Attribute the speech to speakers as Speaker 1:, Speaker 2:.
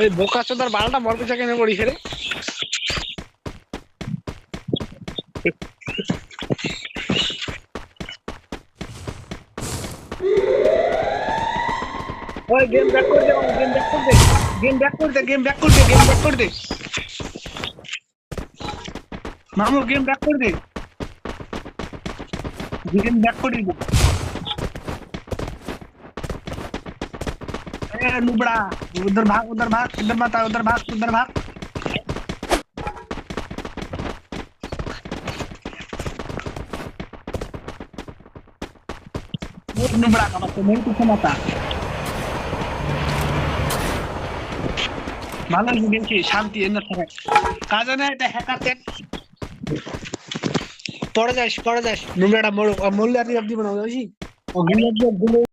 Speaker 1: এই বোকা চোদার বালটা মর পিছা কেনে পড়িছে রে। ওই গেম ব্যাক করে দে, গেম ব্যাক করে দে, গেম ব্যাক করে দে, গেম ব্যাক করে দে, গেম ব্যাক করে দে মামু, গেম ব্যাক করে দে, গেম ব্যাক করে দে। ए नुबड़ा, उधर भाग, उधर भाग, इधर मत आ, उधर भाग, उधर भाग। ये नुबड़ा का मतलब मेरे पीछे मत आ। ভালো গেছি, শান্তি এনে থাকে কাজে না, এটা হ্যাকারতে পড়ে যাস নুবড়াটা মরলে আর দিব না বুঝি ও গুলো